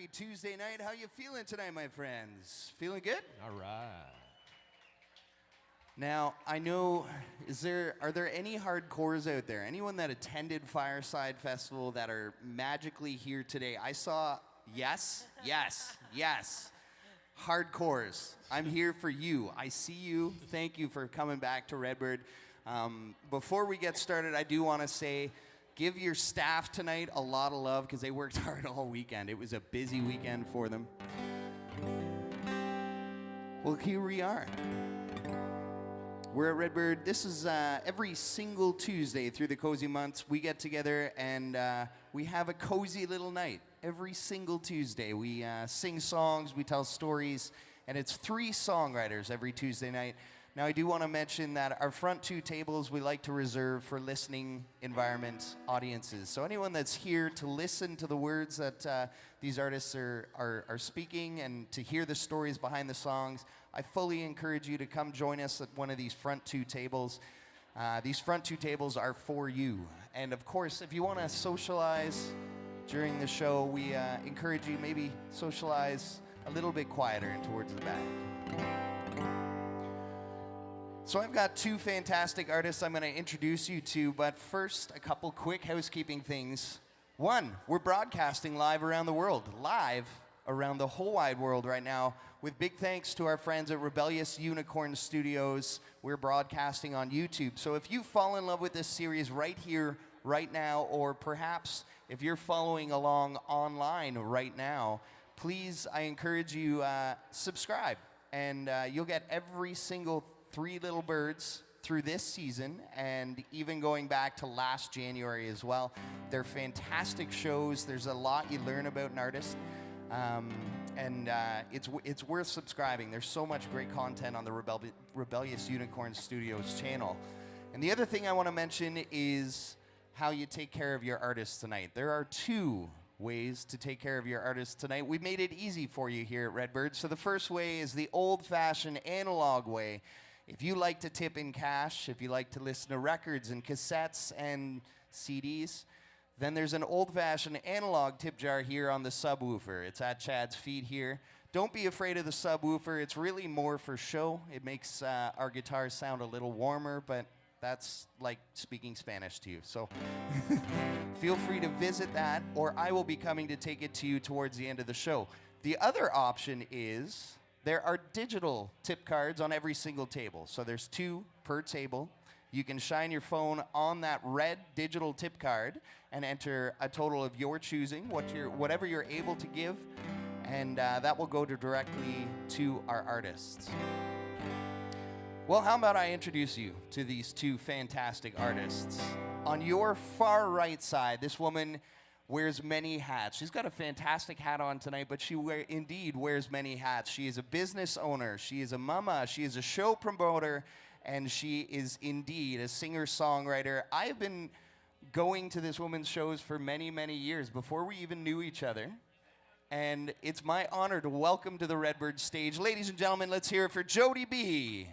Happy Tuesday night. How you feeling tonight, my friends? Feeling good? All right. Now, I know, are there any hardcores out there? Anyone that attended Fireside Festival that are magically here today? I saw, yes. Hardcores, I'm here for you. I see you. Thank you for coming back to Redbird. Before we get started, I do want to say, give your staff tonight a lot of love because they worked hard all weekend. It was a busy weekend for them. Well, here we are. We're at Redbird. This is every single Tuesday through the cozy months. We get together and we have a cozy little night. Every single Tuesday, we sing songs, we tell stories, and it's 3 songwriters every Tuesday night. Now, I do want to mention that our front 2 tables we like to reserve for listening environment audiences. So anyone that's here to listen to the words that these artists are speaking and to hear the stories behind the songs, I fully encourage you to come join us at one of these front 2 tables. These front 2 tables are for you. And of course, if you want to socialize during the show, we encourage you maybe socialize a little bit quieter and towards the back. So I've got 2 fantastic artists I'm going to introduce you to, but first, a couple quick housekeeping things. 1, we're broadcasting live around the world, live around the whole wide world right now, with big thanks to our friends at Rebellious Unicorn Studios. We're broadcasting on YouTube. So if you fall in love with this series right here, right now, or perhaps if you're following along online right now, please, I encourage you, subscribe. And you'll get every single 3 Little Birds through this season, and even going back to last January as well. They're fantastic shows. There's a lot you learn about an artist. And it's worth subscribing. There's so much great content on the Rebellious Unicorn Studios channel. And the other thing I want to mention is how you take care of your artists tonight. There are 2 ways to take care of your artists tonight. We made it easy for you here at Redbird. So the first way is the old-fashioned analog way. If you like to tip in cash, if you like to listen to records and cassettes and CDs, then there's an old-fashioned analog tip jar here on the subwoofer. It's at Chad's feet here. Don't be afraid of the subwoofer. It's really more for show. It makes our guitars sound a little warmer, but that's like speaking Spanish to you. So feel free to visit that, or I will be coming to take it to you towards the end of the show. The other option is there are digital tip cards on every single table. So there's 2 per table. You can shine your phone on that red digital tip card and enter a total of your choosing, whatever you're able to give, and that will go directly to our artists. Well, how about I introduce you to these 2 fantastic artists? On your far right side, this woman wears many hats. She's got a fantastic hat on tonight, but she indeed wears many hats. She is a business owner. She is a mama. She is a show promoter. And she is indeed a singer-songwriter. I have been going to this woman's shows for many, many years, before we even knew each other. And it's my honor to welcome to the Redbird stage, ladies and gentlemen, let's hear it for Jodie B.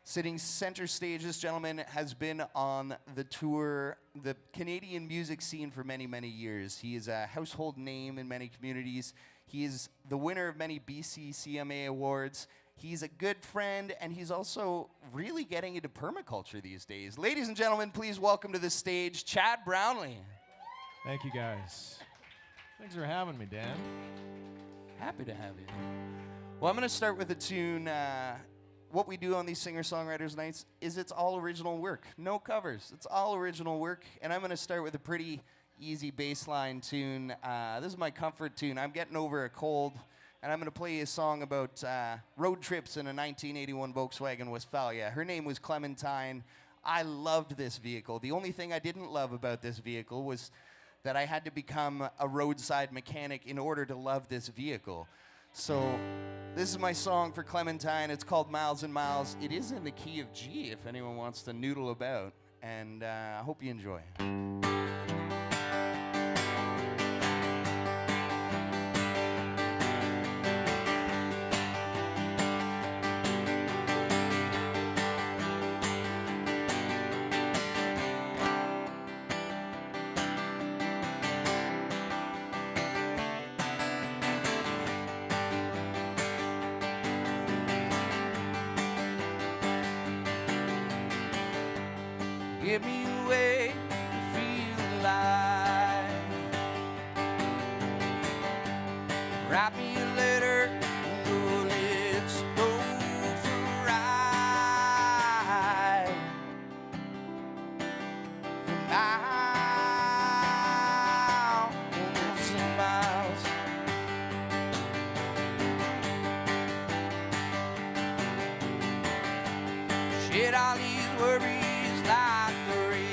Sitting center stage, this gentleman has been on the tour, the Canadian music scene for many, many years. He is a household name in many communities. He is the winner of many BC CMA awards. He's a good friend, and he's also really getting into permaculture these days. Ladies and gentlemen, please welcome to the stage, Chad Brownlee. Thank you, guys. Thanks for having me, Dan. Happy to have you. Well, I'm going to start with a tune. What we do on these singer-songwriters nights is it's all original work. No covers. It's all original work. And I'm going to start with a pretty easy bass line tune. This is my comfort tune. I'm getting over a cold, and I'm going to play you a song about road trips in a 1981 Volkswagen Westfalia. Her name was Clementine. I loved this vehicle. The only thing I didn't love about this vehicle was that I had to become a roadside mechanic in order to love this vehicle. So this is my song for Clementine. It's called Miles and Miles. It is in the key of G if anyone wants to noodle about. And I hope you enjoy. Give me a way to feel alive. Write me a letter, oh, let's go for a ride. Miles and miles. Shed all these worries like the rain.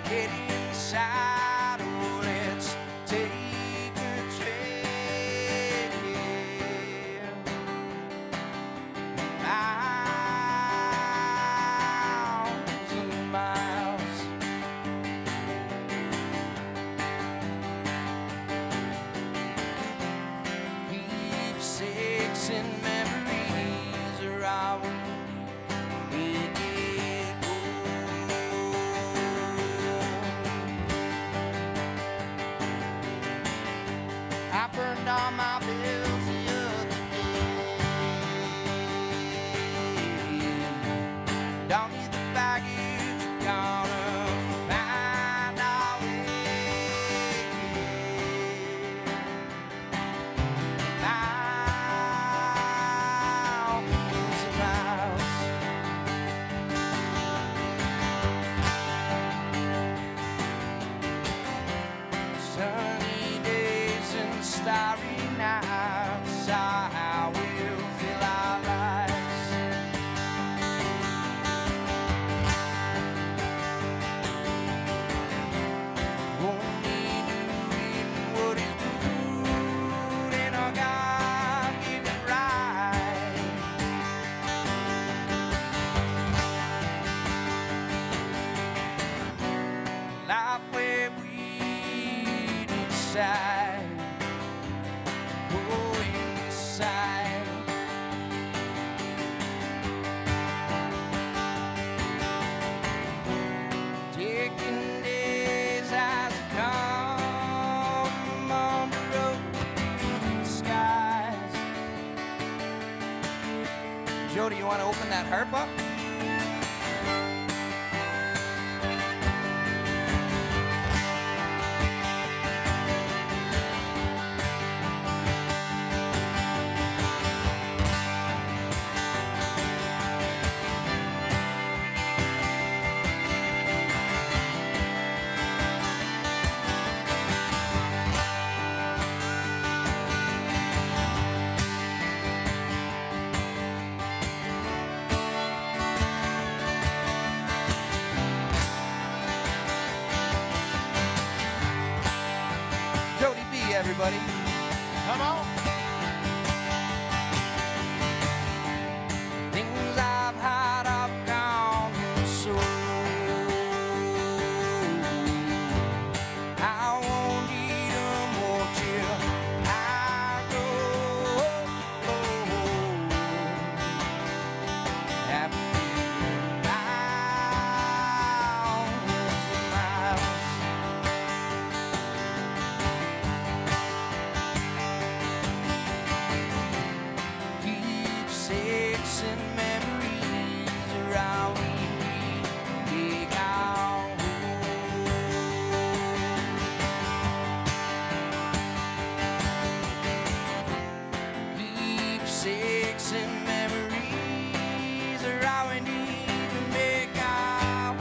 Get inside, oh, let's take a train. Miles and miles. Keepsakes and memories around me. I burned all my bills the other day. Don't need the baggage, gonna find our way. Miles and miles. Sunny days and starry nights, I will fill our lives. Only doing what is good in our God-given right. Life where we decide, go inside. Taking days as they come on the road skies. Jodie, you want to open that harp up? Jodie B, everybody. Come on. Things I've had, I've gone and sold. I won't need 'em, won't you? I go happy miles and miles. Keepsakes and memories around me. Dig out. Keepsakes and memories around we need to make our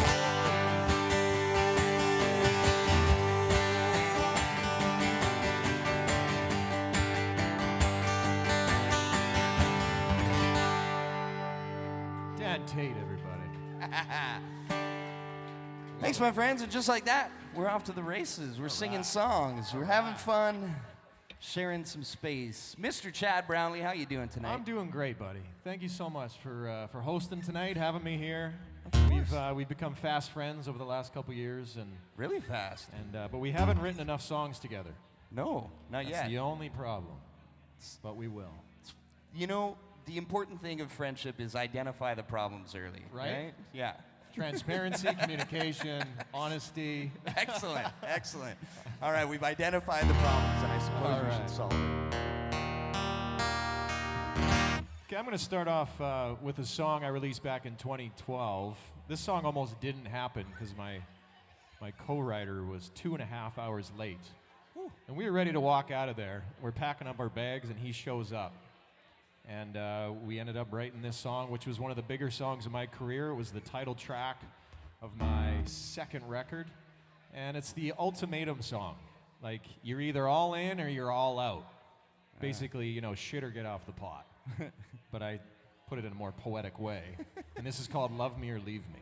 Dan Tait, everybody. Thanks, my friends, and just like that, we're off to the races. We're singing songs. We're having fun, sharing some space. Mr. Chad Brownlee, how you doing tonight? I'm doing great, buddy. Thank you so much for hosting tonight, having me here. We've become fast friends over the last couple years, and really fast. but we haven't written enough songs together. No, not That's yet. the only problem. But we will. You know, the important thing of friendship is identify the problems early. Right? Yeah. Transparency, communication, honesty. Excellent, excellent. All right, we've identified the problems, and I suppose All we right. should solve them. Okay, I'm going to start off with a song I released back in 2012. This song almost didn't happen because my co-writer was 2.5 hours late. Whew. And we were ready to walk out of there. We're packing up our bags, and he shows up. And we ended up writing this song, which was one of the bigger songs of my career. It was the title track of my second record. And it's the ultimatum song. Like, you're either all in or you're all out. Basically, you know, shit or get off the pot. But I put it in a more poetic way. And this is called Love Me or Leave Me.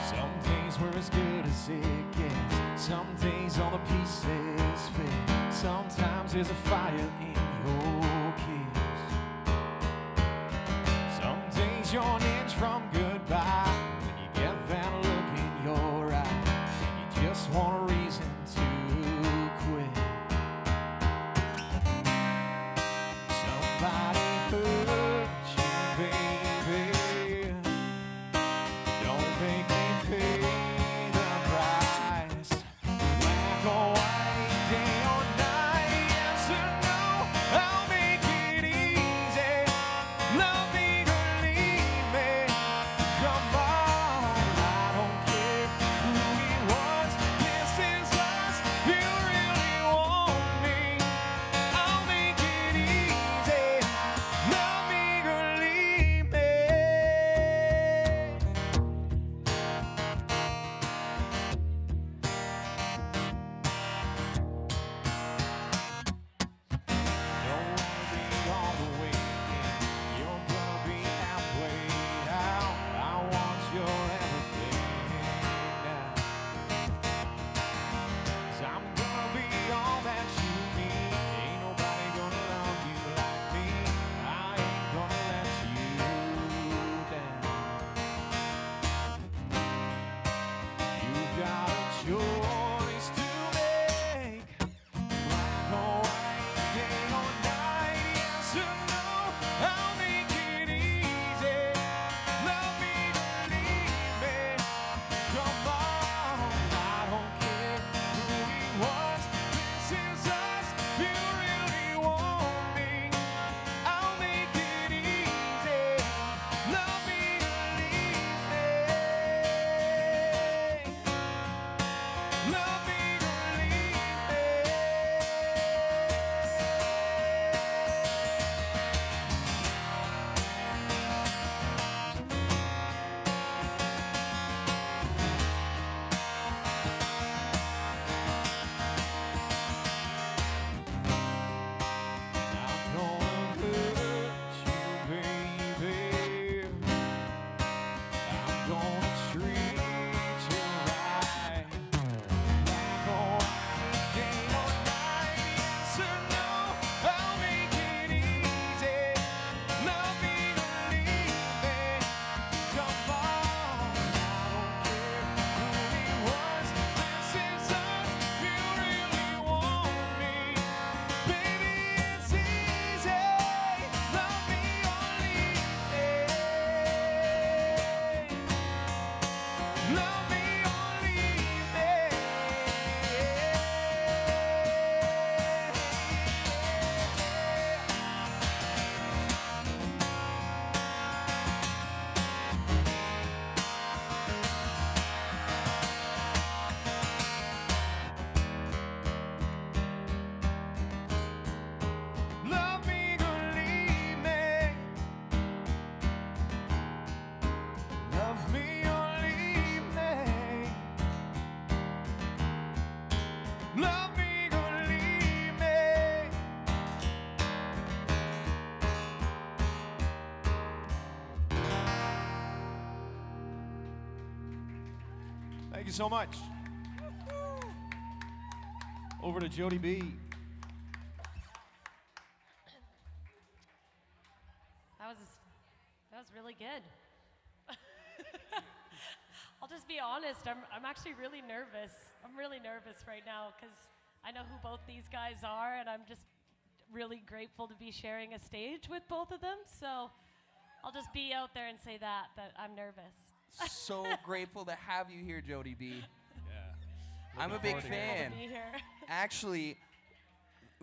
Some days we're as good as it gets. Some days all the pieces fit. Sometimes there's a fire in your kiss. You're an inch from goodbye when you get that look in your eye. You just want a reason to quit. Somebody hurt you, baby. Don't make me pay the price. Black or white, day or night, yes or no, I'll make it easy. Love me. Thank you so much. Over to Jodie B. That was really good. I'll just be honest, I'm actually really nervous. I'm really nervous right now because I know who both these guys are, and I'm just really grateful to be sharing a stage with both of them. So I'll just be out there and say that I'm nervous. So grateful to have you here, Jodie B. Yeah. I'm a big Looking forward to fan. To be here. Actually,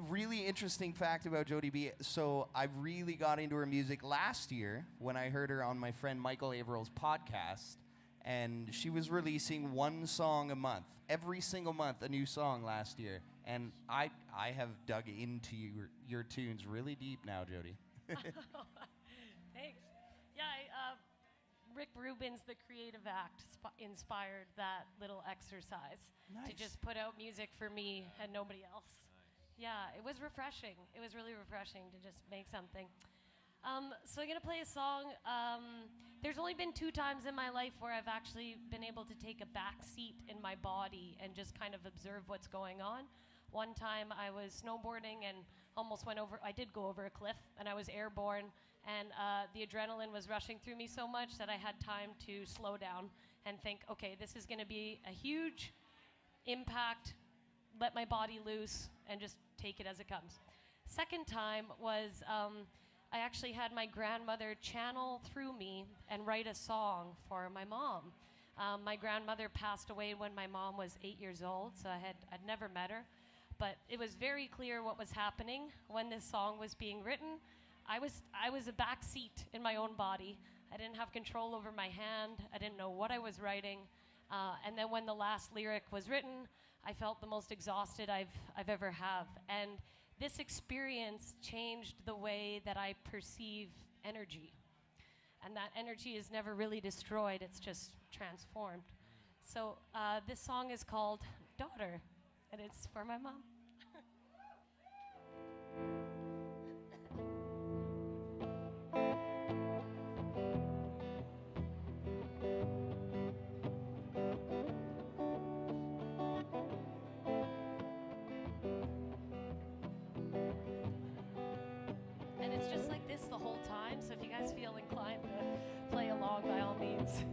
really interesting fact about Jodie B. So I really got into her music last year when I heard her on my friend Michael Averill's podcast, and she was releasing one song a month, every single month a new song last year. And I have dug into your tunes really deep now, Jodie. Thanks. Yeah, Rick Rubin's The Creative Act inspired that little exercise to just put out music for me and nobody else. Yeah, it was refreshing. It was really refreshing to just make something. So I'm going to play a song. There's only been 2 times in my life where I've actually been able to take a back seat in my body and just kind of observe what's going on. One time I was snowboarding and almost I did go over a cliff, and I was airborne, and the adrenaline was rushing through me so much that I had time to slow down and think, okay, this is going to be a huge impact, let my body loose, and just take it as it comes. Second time was I actually had my grandmother channel through me and write a song for my mom. My grandmother passed away when my mom was 8 years old, so I'd never met her. But it was very clear what was happening when this song was being written. I was a back seat in my own body. I didn't have control over my hand. I didn't know what I was writing. And then when the last lyric was written, I felt the most exhausted I've ever have. And this experience changed the way that I perceive energy. And that energy is never really destroyed, it's just transformed. So this song is called Daughter, and it's for my mom. And it's just like this the whole time, so if you guys feel inclined to play along, by all means.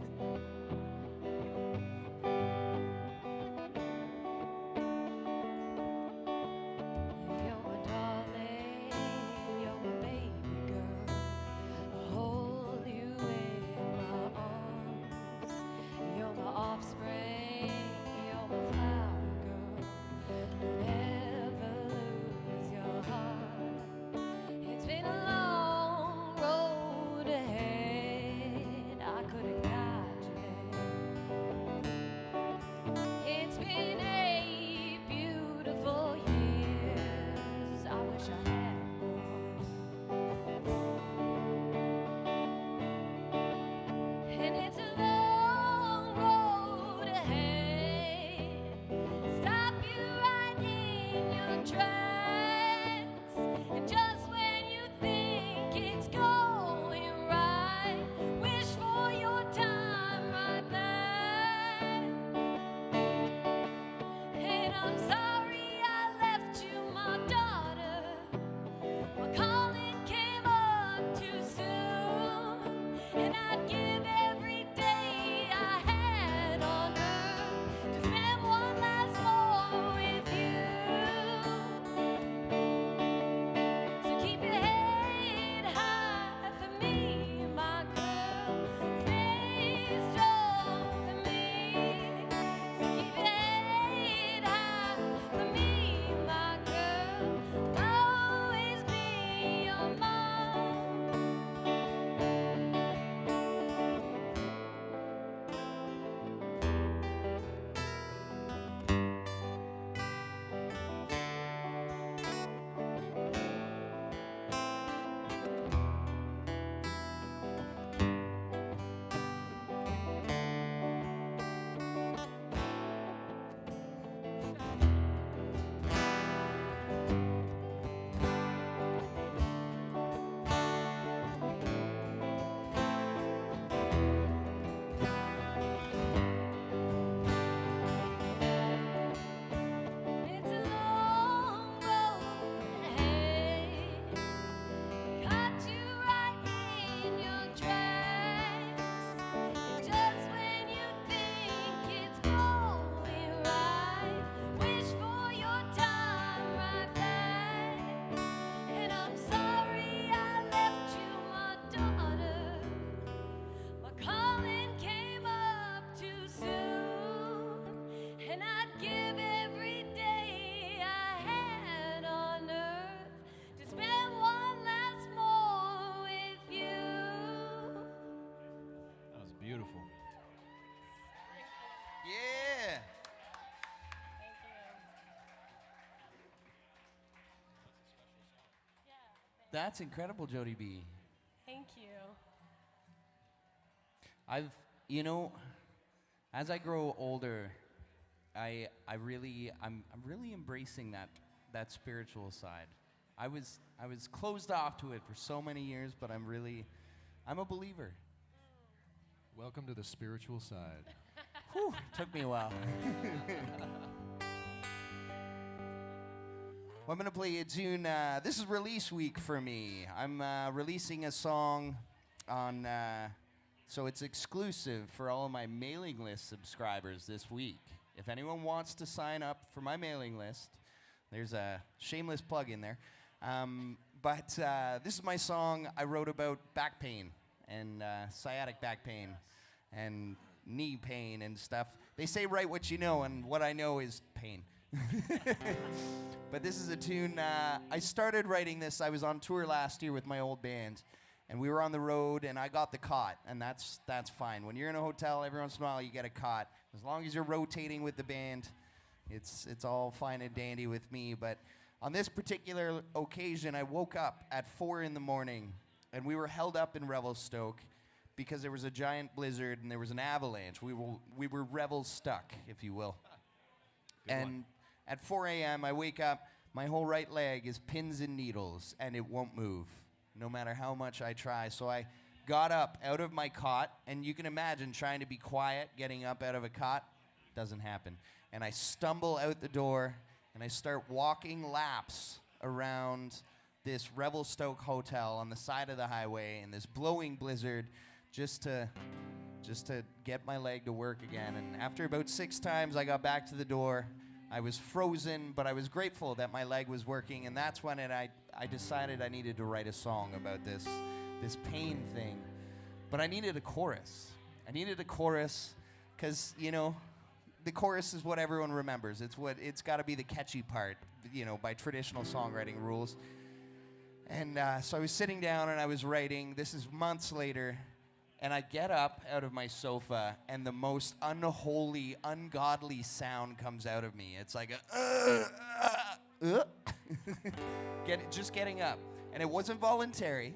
You're my darling, you're my baby girl. I hold you in my arms. You're my offspring, you're my flower girl. Don't ever lose your heart. It's been a long road ahead. I could have got you there. It's been 8 beautiful years. I wish I had more. And it's a long road ahead. Stop you right in your tracks. And just when you think it's going right, wish for your time right back. And I'm sorry I left you, my daughter. My calling came up too soon, and I'd give every day I had on earth to spend one last more with you. So keep your head high for me, my girl. Stay strong for me. So keep your head high That's incredible, Jodie B. Thank you. As I grow older, I'm really embracing that spiritual side. I was closed off to it for so many years, but I'm a believer. Welcome to the spiritual side. Whew, took me a while. Well, I'm going to play you a tune. This is release week for me. I'm releasing a song on, so it's exclusive for all of my mailing list subscribers this week. If anyone wants to sign up for my mailing list, there's a shameless plug in there. But this is my song I wrote about back pain and sciatic back pain and knee pain and stuff. They say write what you know, and what I know is pain. But this is a tune, I started writing this, I was on tour last year with my old band, and we were on the road, and I got the cot, and that's fine. When you're in a hotel, every once in a while you get a cot. As long as you're rotating with the band, it's all fine and dandy with me. But on this particular occasion, I woke up at 4 in the morning, and we were held up in Revelstoke because there was a giant blizzard and there was an avalanche. We were Revel stuck, if you will. And at 4 a.m., I wake up, my whole right leg is pins and needles, and it won't move, no matter how much I try. So I got up out of my cot, and you can imagine trying to be quiet, getting up out of a cot, doesn't happen. And I stumble out the door, and I start walking laps around this Revelstoke hotel on the side of the highway in this blowing blizzard just to get my leg to work again. And after about 6 times, I got back to the door. I was frozen, but I was grateful that my leg was working, and that's when I decided I needed to write a song about this pain thing. But I needed a chorus. I needed a chorus because, the chorus is what everyone remembers. It's got to be the catchy part, by traditional songwriting rules. And so I was sitting down and I was writing. This is months later. And I get up out of my sofa, and the most unholy, ungodly sound comes out of me. It's like just getting up. And it wasn't voluntary.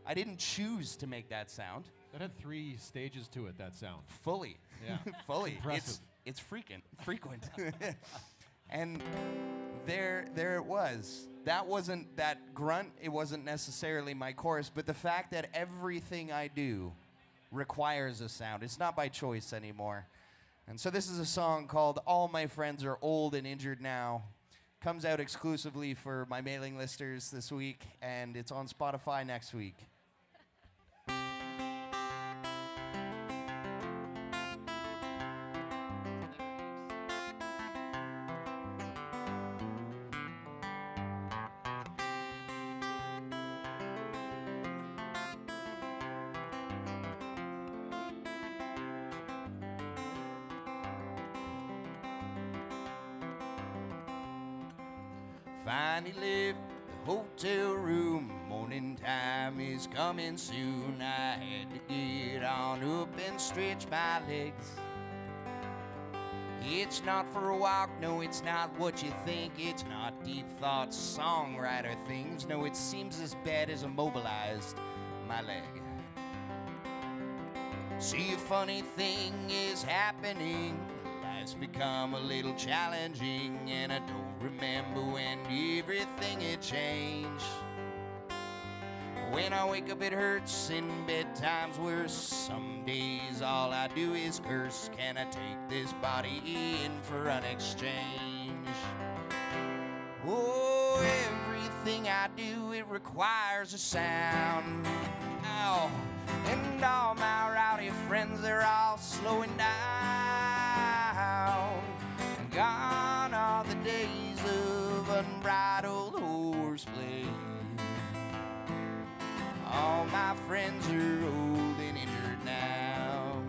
I didn't choose to make that sound. That had 3 stages to it, that sound. Fully. Yeah. Fully. Impressive. It's frequent. And there it was. That grunt, it wasn't necessarily my chorus, but the fact that everything I do requires a sound. It's not by choice anymore. And so this is a song called All My Friends Are Old and Injured Now. Comes out exclusively for my mailing listers this week, and it's on Spotify next week. Finally left the hotel room, morning time is coming soon. I had to get on up and stretch my legs. It's not for a walk, no, it's not what you think. It's not deep thoughts, songwriter things. No, it seems as bad as immobilized my leg. See, a funny thing is happening. Life's become a little challenging, and I don't remember when everything had changed. When I wake up it hurts and bedtime's worse. Some days all I do is curse. Can I take this body in for an exchange? Oh, everything I do, it requires a sound. Oh, and all my rowdy friends, they're all slowing down. Gone are the days of unbridled horseplay. All my friends are old and injured now.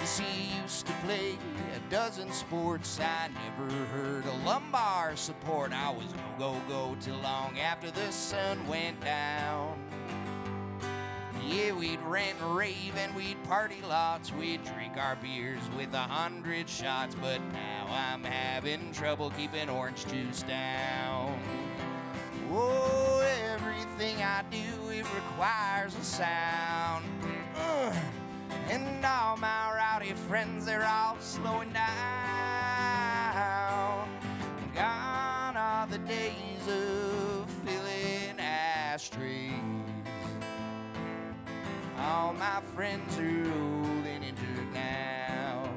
You see, used to play a dozen sports. I never heard a lumbar support. I was no go till long after the sun went down. Yeah, we'd rant and rave and we'd party lots. We'd drink our beers with 100 shots. But now I'm having trouble keeping orange juice down. Oh, every everything I do, it requires a sound. And all my rowdy friends, they're all slowing down. Gone are the days of filling ashtrays. All my friends are old and injured now.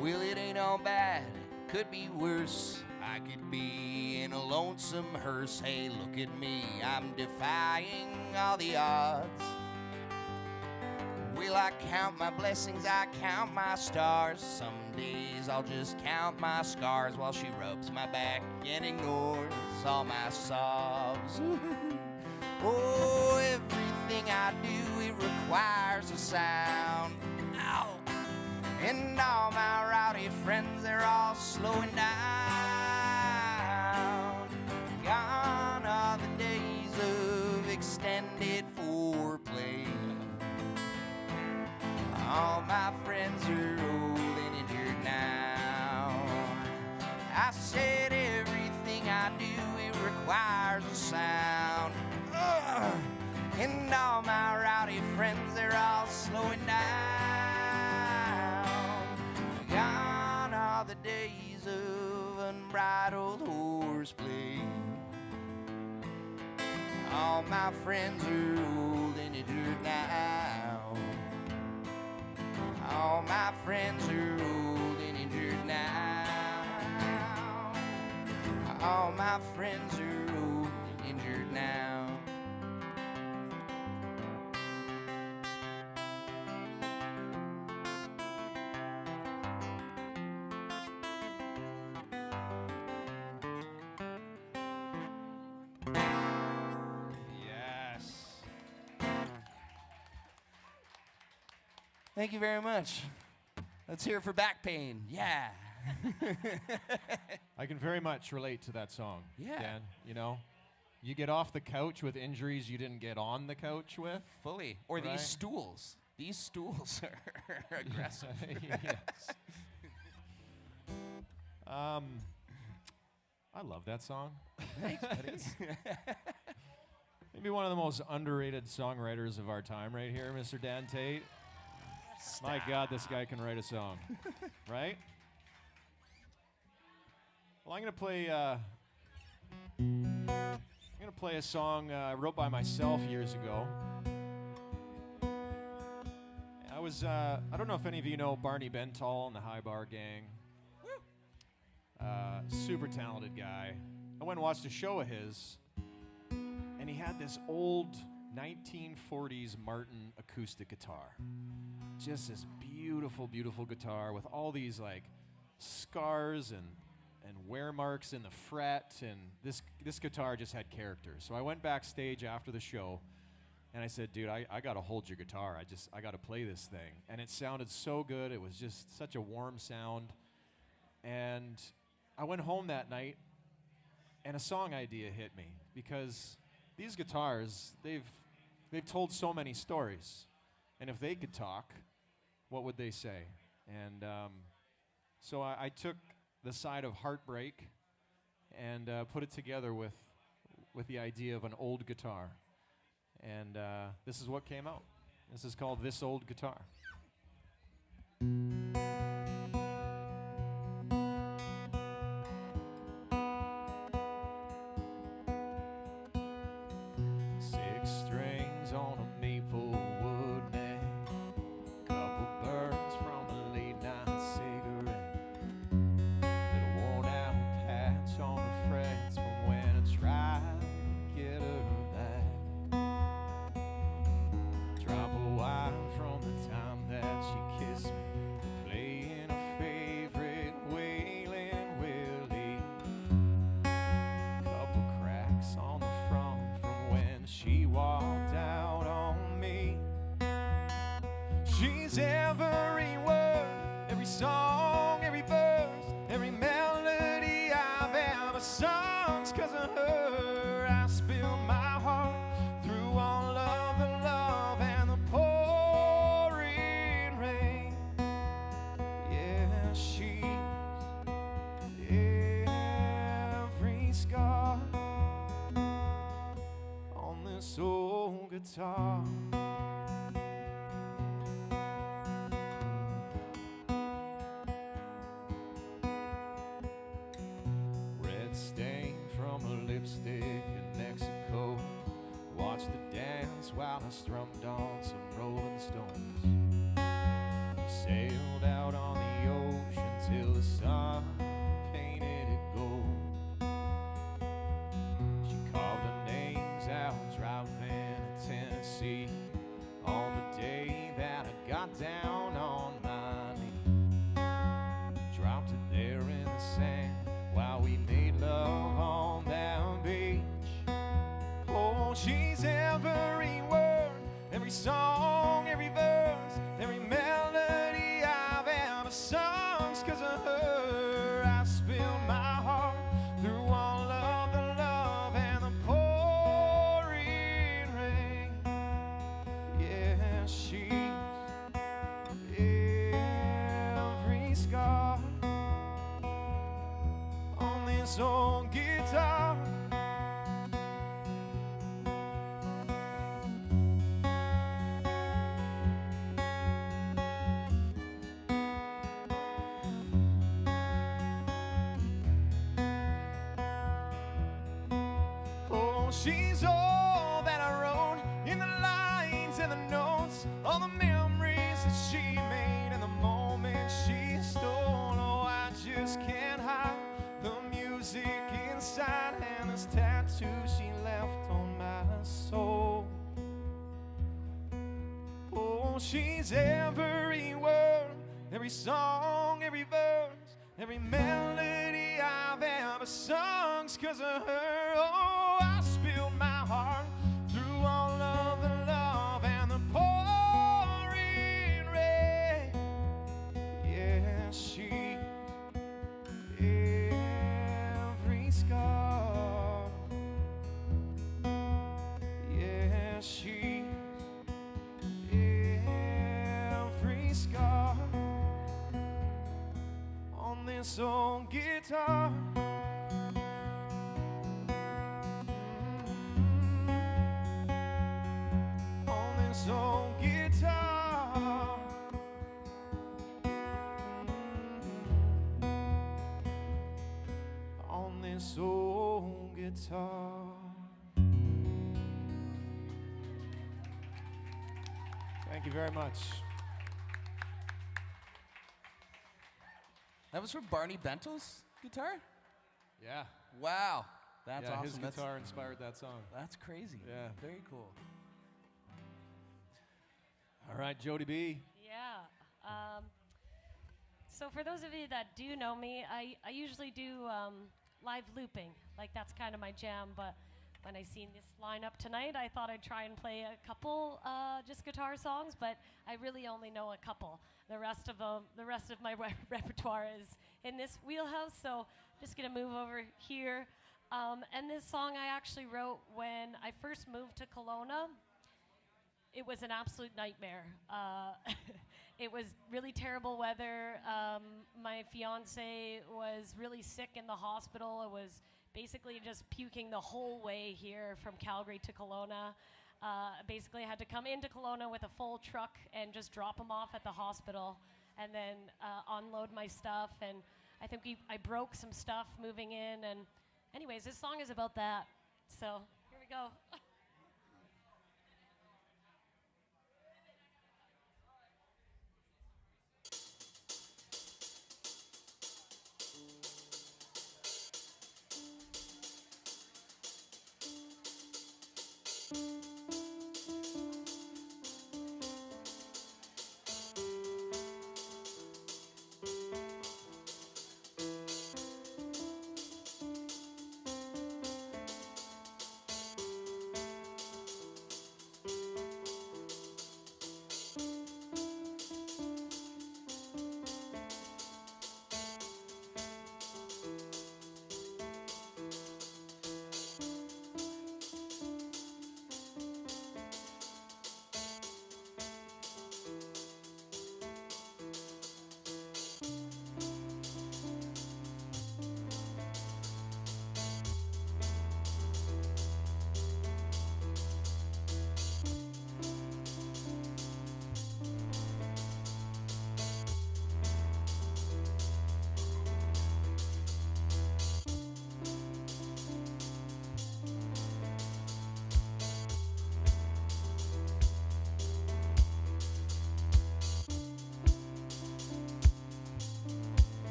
Well, it ain't all bad, could be worse. I could be in a lonesome hearse. Hey, look at me, I'm defying all the odds. Will I count my blessings? I count my stars. Some days I'll just count my scars while she rubs my back and ignores all my sobs. Oh, everything I do, it requires a sound. Ow! And all my rowdy friends, they're all slowing down. Gone are the days of extended foreplay. All my friends are old and injured now. I said everything I do, it requires a sound. And all my rowdy friends, they're all slowing down. Gone are the days of unbridled horseplay. All my friends are old and injured now. All my friends are old and injured now. All my friends are old and injured now. Thank you very much. Let's hear it for back pain. Yeah. I can very much relate to that song, Yeah. Dan. You know, you get off the couch with injuries you didn't get on the couch with. Fully. Or Right. these stools. These stools are aggressive. Yes. I love that song. Thanks, buddy. Maybe one of the most underrated songwriters of our time right here, Mr. Dan Tait. My God, this guy can write a song, right? Well, I'm gonna play a song I wrote by myself years ago. I don't know if any of you know Barney Bentall and the High Bar Gang. Super talented guy. I went and watched a show of his, and he had this old 1940s Martin acoustic guitar. Just this beautiful, beautiful guitar with all these like scars and wear marks in the fret, and this guitar just had character. So I went backstage after the show, and I said, dude, I gotta hold your guitar. I gotta play this thing. And it sounded so good. It was just such a warm sound. And I went home that night, and a song idea hit me, because these guitars, they've told so many stories. And if they could talk, what would they say? And so I took the side of heartbreak and put it together with the idea of an old guitar. And this is what came out. This is called This Old Guitar. Six strings on a maple wood neck, couple burns from a late night cigarette, little worn out patch on the frets from when I tried to get her back, drop a wire from the time that she kissed me, play she's every word, every song, every verse, every melody I've ever sung. 'Cause of her, I spill my heart through all of the love and the pouring rain. Yeah, she's every scar on this old guitar. Red stain from a lipstick in Mexico. Watched the dance while I strummed on some Rolling Stones. We sailed out on the ocean till the sun painted it gold. She carved our names out driving to Tennessee on the day that I got down on my knee. Dropped it there in the sand while we made love on that beach. Oh, she's every word, every song, every verse, every melody I've ever sung. 'Cause of her, I spill my heart through all of the love and the pouring rain. Yeah, she's every scar on this old guitar. Oh, she's all that I wrote in the lines and the notes, all the memories that she made and the moments she stole. Oh, I just can't hide the music inside and this tattoo she left on my soul. Oh, she's every word, every song, every verse, every melody I've ever sung. 'Cause of her, oh, I spilled my heart through all of the love and the pouring rain. Yeah, she's every scar. Yeah, she's every scar on this old guitar. On this old guitar. On this old guitar. Thank you very much. That was from Barney Bento's guitar? Yeah. Wow. That's yeah, awesome. his guitar inspired that song. That's crazy. Yeah. Very cool. All right, Jodie B. Yeah. So for those of you that do know me, I usually do live looping. Like, that's kind of my jam. But when I seen this lineup tonight, I thought I'd try and play a couple just guitar songs. But I really only know a couple. The rest of my repertoire is in this wheelhouse. So just gonna move over here. And this song I actually wrote when I first moved to Kelowna. It was an absolute nightmare. It was really terrible weather. My fiance was really sick in the hospital. It was basically just puking the whole way here from Calgary to Kelowna. Basically, I had to come into Kelowna with a full truck and just drop him off at the hospital and then unload my stuff. And I think I broke some stuff moving in. And anyways, this song is about that. So here we go.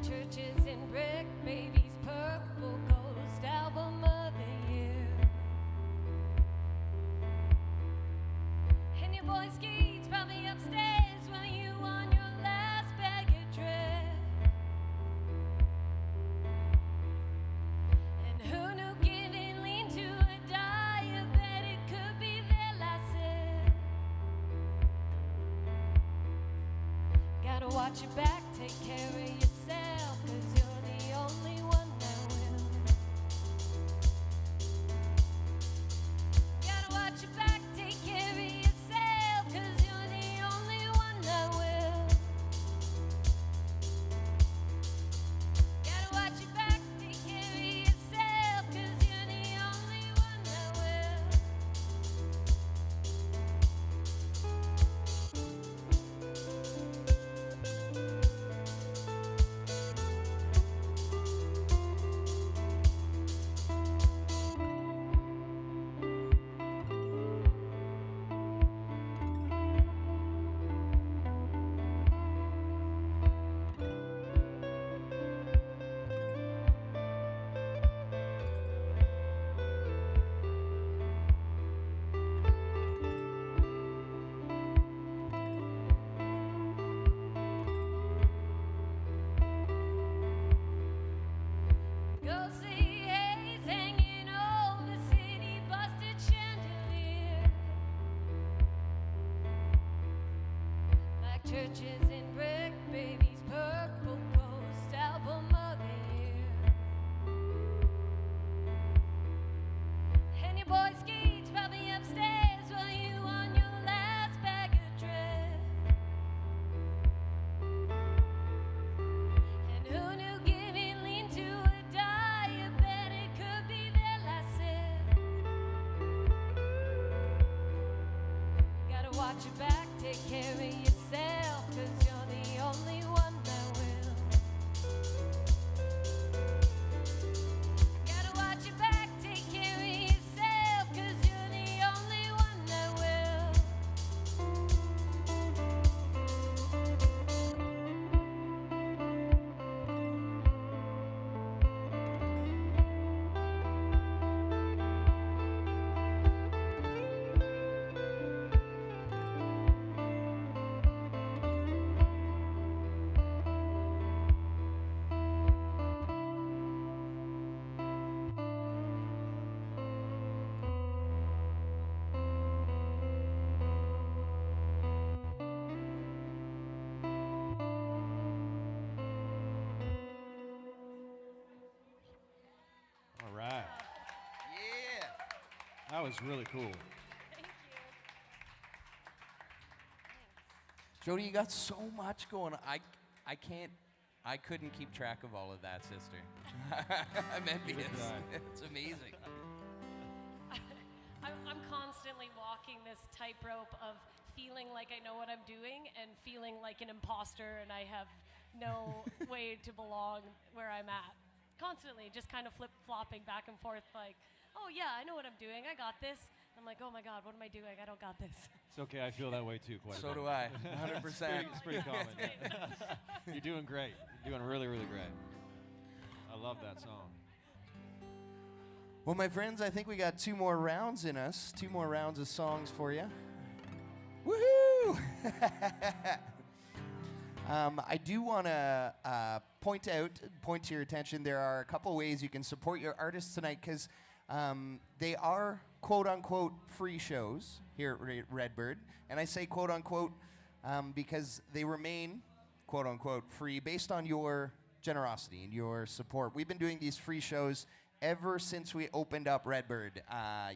churches in brick, baby's purple ghost album of the year. And your boy Skeet's probably upstairs while you on your last bag of dread. And who knew giving lean to a diabetic could be their last sip? Gotta watch your back, take care of yourself, 'cause you're the only one that will. Gotta watch your back, take care of yourself, 'cause you're the only one that will. Gotta watch your back, take care of yourself, 'cause you're the only one that will. Go see haze hanging over the city, busted chandelier. Like churches in brick, baby's purple ghost album of the year. And your boy Skeet's probably upstairs while you on your last bag of dread. And who knew giving lean to a diabetic could be their last sip? Gotta watch your back, take care of yourself, 'cause you're the only one that will. Gotta watch your back, take care of yourself, 'cause you're the only one that will. All right. Yeah. That was really cool. Thank you. Jodie, you got so much going on. I couldn't keep track of all of that, sister. I'm envious. try. It's amazing. I'm constantly walking this tightrope of feeling like I know what I'm doing and feeling like an imposter and I have no way to belong where I'm at. Constantly, just kind of flip-flopping back and forth like, oh yeah, I know what I'm doing, I got this. I'm like, oh my God, what am I doing? I don't got this. It's okay. I feel that way too quite a So bit. do I, 100%. It's pretty common. You're doing great. You're doing really, really great. I love that song. Well, my friends, I think we got 2 more rounds in us. 2 more rounds of songs for you. Woohoo! I do want to point to your attention, there are a couple ways you can support your artists tonight, because they are quote-unquote free shows here at Redbird. And I say quote-unquote because they remain quote-unquote free based on your generosity and your support. We've been doing these free shows ever since we opened up Redbird,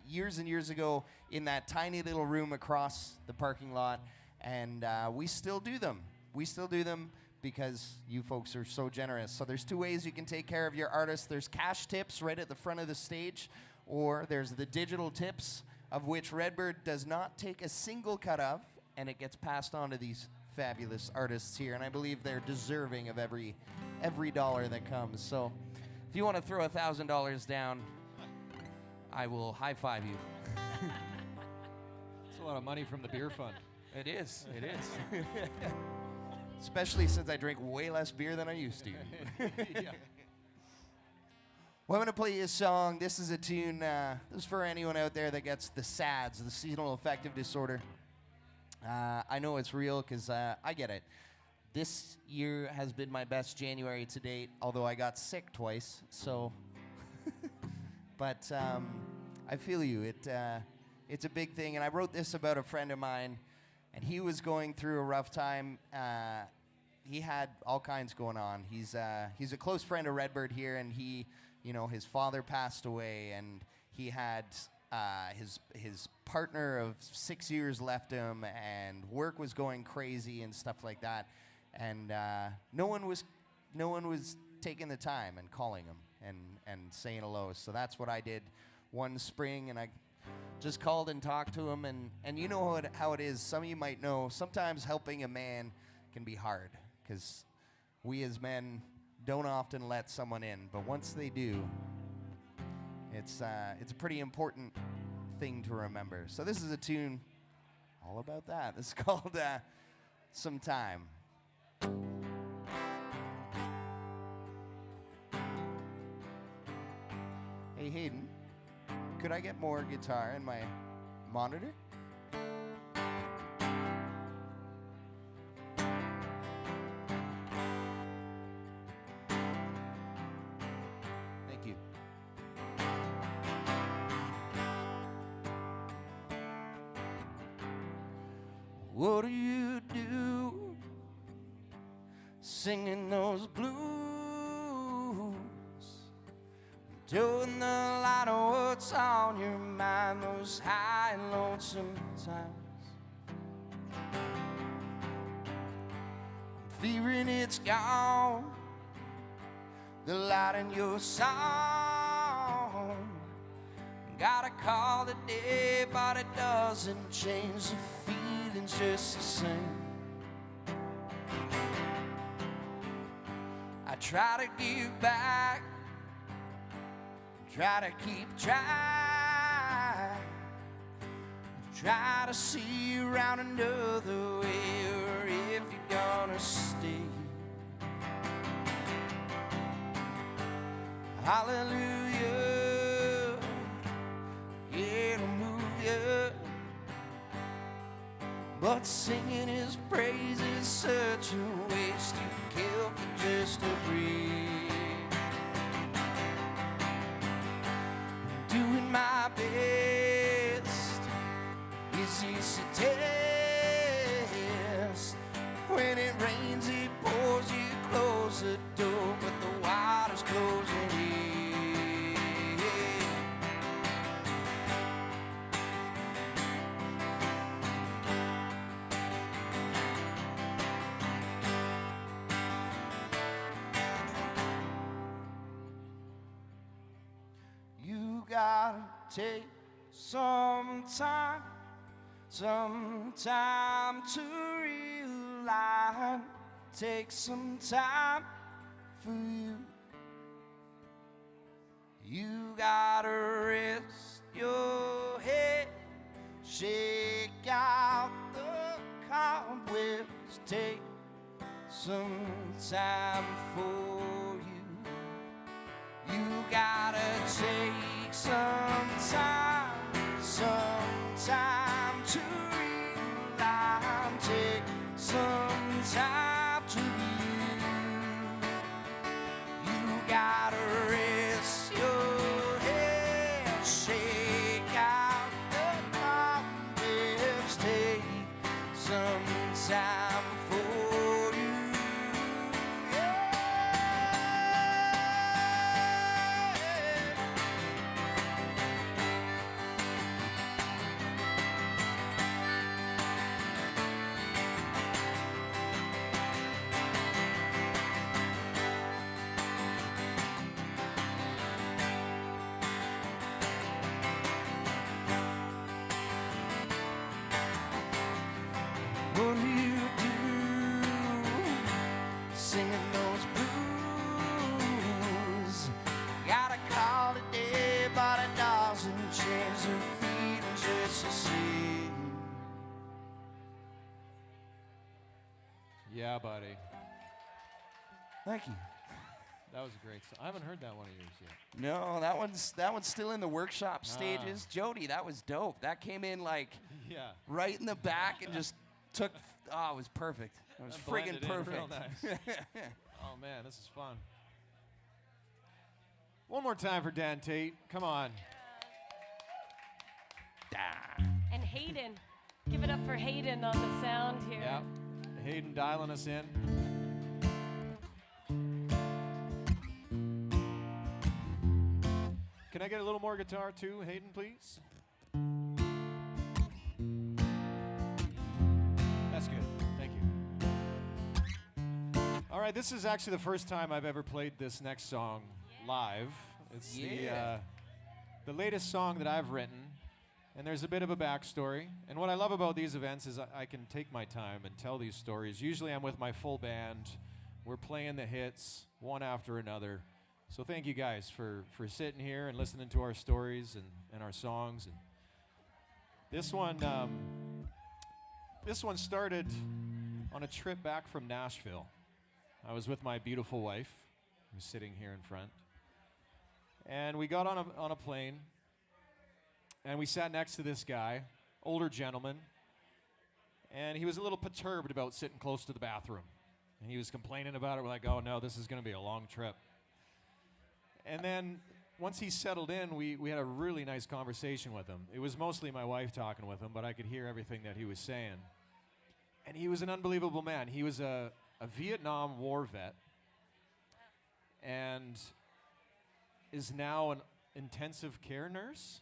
years and years ago in that tiny little room across the parking lot, and we still do them. We still do them because you folks are so generous. So there's 2 ways you can take care of your artists. There's cash tips right at the front of the stage, or there's the digital tips, of which Redbird does not take a single cut of, and it gets passed on to these fabulous artists here, and I believe they're deserving of every dollar that comes. So If you want to throw $1,000 down, I will high-five you. It's a lot of money from the beer fund. It is. It is. Especially since I drink way less beer than I used to. Yeah. Well, I'm going to play you a song. This is a tune. This is for anyone out there that gets the SADS, the seasonal affective disorder. I know it's real because I get it. This year has been my best January to date, although I got sick twice. So, but I feel you. It's a big thing, and I wrote this about a friend of mine, and he was going through a rough time. He had all kinds going on. He's a close friend of Redbird here, and his father passed away, and he had his partner of 6 years left him, and work was going crazy and stuff like that, and no one was taking the time and calling him and saying hello. So that's what I did one spring, and I just called and talked to him, and you know how it is. Some of you might know, sometimes helping a man can be hard, because we as men don't often let someone in, but once they do, it's a pretty important thing to remember. So this is a tune all about that. It's called Some Time. Hey Hayden, could I get more guitar in my monitor? Thank you. What do you do singing those blues? Doing the light of what's on your mind, those high and lonesome times. Fearing it's gone, the light in your song. Gotta call it day, but it doesn't change, the feeling's just the same. I try to give back, try to keep try to see you around another way, or if you're gonna stay. Hallelujah, yeah, it'll move you, but singing his praise is such a waste. You kill for just a breathe. Doing my best is easy to test. When it rains, it pours, you close the door, but the water's closing in. You gotta take some time to realign. Take some time for you. You gotta rest your head, shake out the cobwebs. Take some time for you. You gotta take some time to realign. Take some time to you. You gotta rest your head, shake out the cobwebs. Take some time for you. What do you do Yeah, buddy. Thank you. That was a great song. I haven't heard that one of yours yet. No, that one's still in the workshop stages. Jodie, that was dope. That came in like Yeah. right in the back and just took. Oh, it was perfect. It was friggin' Blended in perfect. real nice. Oh man, this is fun. One more time for Dan Tait. Come on. And Hayden. Give it up for Hayden on the sound here. Yeah. Hayden dialing us in. Can I get a little more guitar too, Hayden, please? That's good. Thank you. All right, this is actually the first time I've ever played this next song live. It's the latest song that I've written, and there's a bit of a backstory. And what I love about these events is I can take my time and tell these stories. Usually I'm with my full band. We're playing the hits one after another. So thank you guys for sitting here and listening to our stories and our songs. And this one started on a trip back from Nashville. I was with my beautiful wife, who's sitting here in front. And we got on a plane, and we sat next to this guy, older gentleman, and he was a little perturbed about sitting close to the bathroom. And he was complaining about it. We're like, oh no, this is going to be a long trip. And then once he settled in, we had a really nice conversation with him. It was mostly my wife talking with him, but I could hear everything that he was saying. And he was an unbelievable man. He was a Vietnam War vet and is now an intensive care nurse.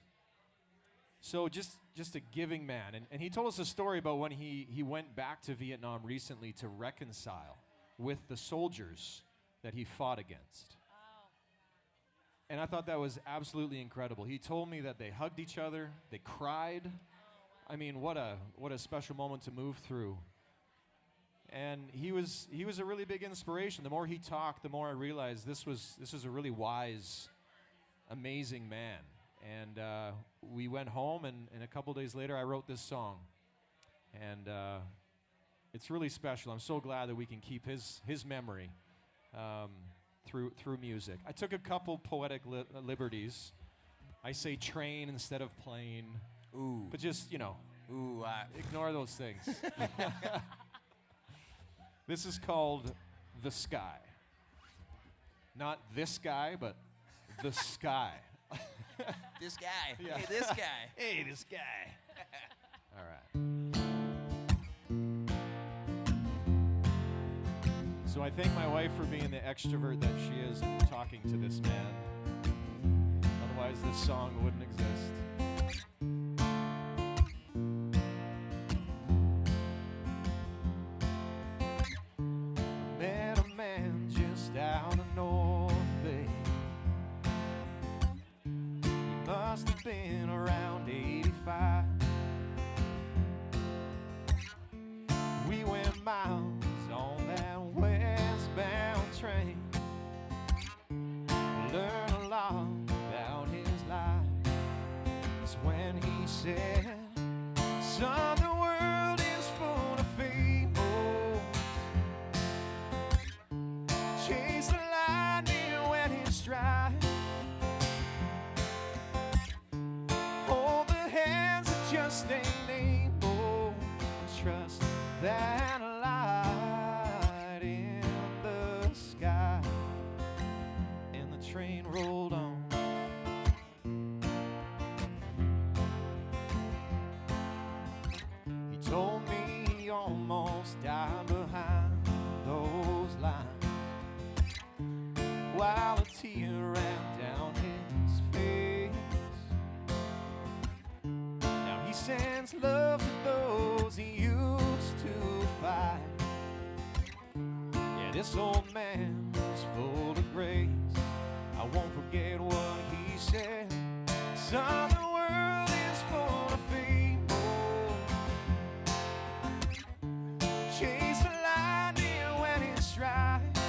So just a giving man. And he told us a story about when he went back to Vietnam recently to reconcile with the soldiers that he fought against. And I thought that was absolutely incredible. He told me that they hugged each other, they cried. I mean, what a special moment to move through. And he was a really big inspiration. The more he talked, the more I realized this was a really wise, amazing man. And we went home, and a couple days later, I wrote this song. And it's really special. I'm so glad that we can keep his memory through music. I took a couple poetic liberties. I say train instead of plane. Ooh. But just, ignore those things. This is called The Sky. Not this guy, but The Sky. This guy. Yeah. Hey, this guy. Hey, this guy. All right. So I thank my wife for being the extrovert that she is talking to this man. Otherwise, this song wouldn't exist. I met a man just down the North Bay. He must have been around 85. We went miles on that westbound train. Learn a lot about his life. It's when he said, son, the world is full of fables. Chase the lightning when it strikes. Hold the hands that just ain't able. Trust that light in the sky. And the train rolled on. He told me he almost died behind those lines, while a tear ran down his face. Now he sends love to those he used to fight. Yeah, this old man was full of grace. I won't forget what he said. Son, the world is full of fables. Chase the lightning when it strikes.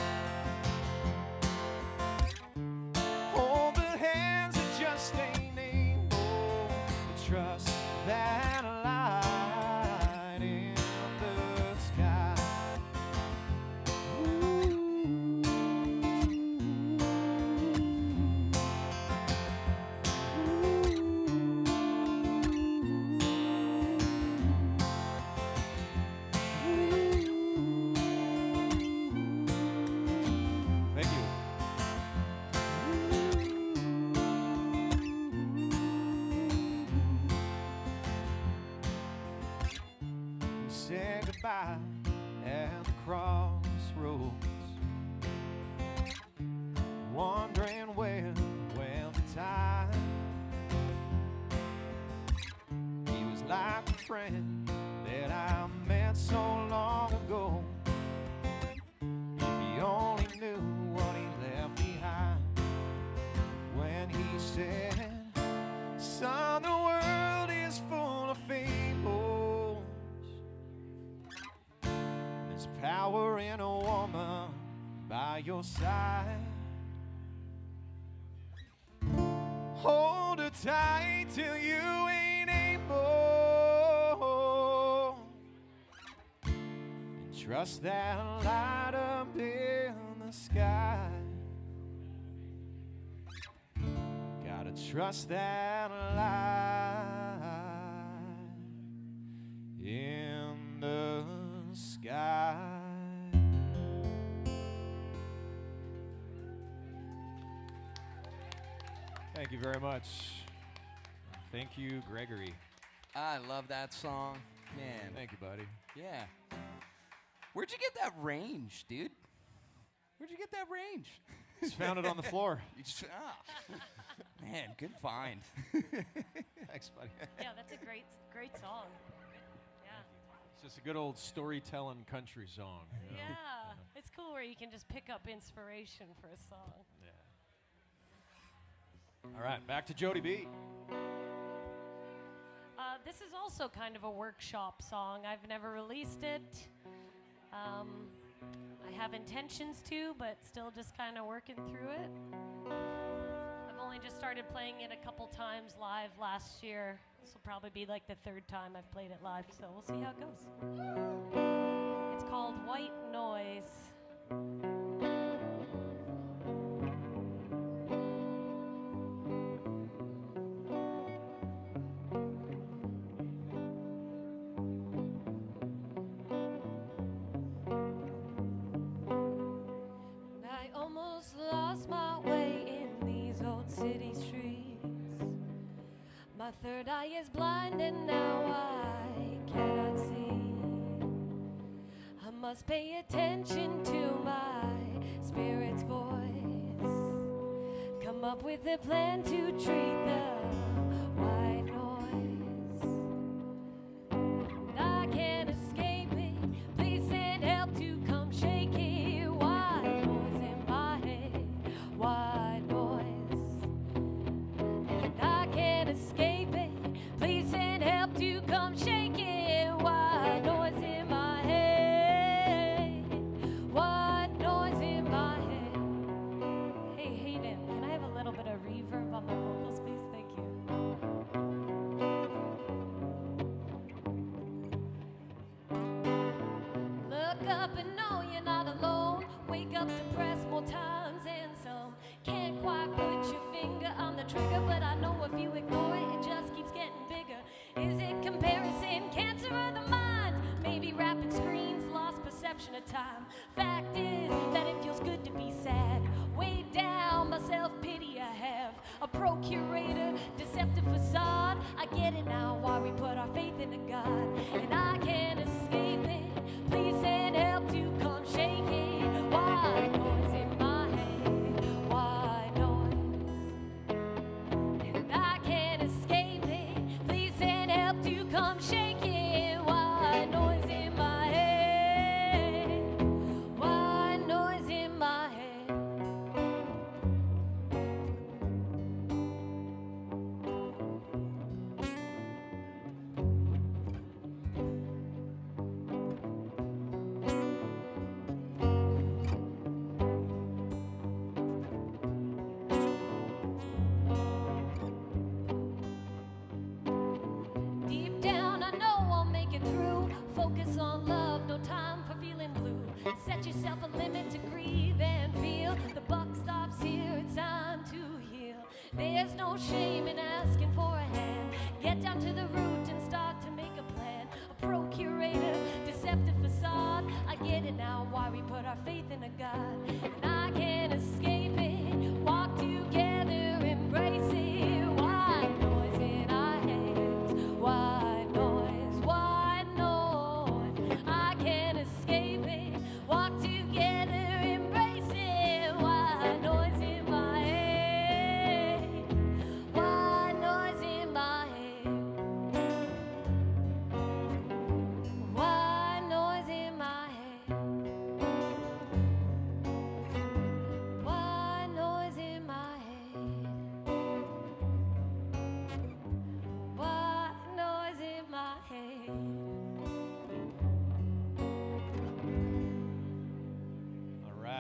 Hold the hands that just ain't able to trust that light in the sky. night at the crossroads, wondering where went the time. He was like a friend that I met so long ago. If he only knew what he left behind when he said, son, the world is full of fables. There's power in a woman by your side. Hold her tight till you ain't able. And trust that light up in the sky. Gotta trust that light in the sky. Thank you very much. Thank you, Gregory. I love that song. Man. Thank you, buddy. Yeah. Where'd you get that range, dude? Where'd you get that range? Just found it on the floor. You just, man, good find. Thanks, buddy. Yeah, that's a great song. Yeah. It's just a good old storytelling country song. You know? Yeah. It's cool where you can just pick up inspiration for a song. Yeah. All right, back to Jodie B. This is also kind of a workshop song. I've never released it. I have intentions to, but still just kind of working through it. I've only just started playing it a couple times live last year. This will probably be like the third time I've played it live, so we'll see how it goes. It's called White Noise. My third eye is blind and now I cannot see. I must pay attention to my spirit's voice. Come up with a plan to treat the white noise. And I can't escape it. Please send help to come shake it. White noise in my head. White noise. And I can't escape. Please send help to come shake it. White noise in my head. White noise in my head. Hey, Hayden, can I have a little bit of reverb on my vocals, please? Thank you. Look up and know you're not alone. Wake up depressed more times than some. Can't quite put your finger on the trigger, but I know if you ignore it, it just keeps getting bigger. Is it comparison, cancer of the mind? Maybe rapid screens, lost perception of time. Fact is that it feels good to be sad. Weighed down by self-pity I have. A procurator, deceptive facade. I get it now why we put our faith in a God. And I can't escape it. Please send help to come shake it. White noise in my head. White noise. And I can't escape it. Please send help to come shake it. White noise in my head. White noise in my head. Deep down, I know I'll make it through. Focus on love, no time for feeling blue. Set yourself a limit to grieve and feel. The buck stops here, it's time to heal. There's no shame in asking for a hand. Get down to the root and start to make a plan. A procurator, deceptive facade. I get it now why we put our faith in a God. And I can't escape it. Walk together, embrace it. White noise in our heads. White noise, white noise. I can't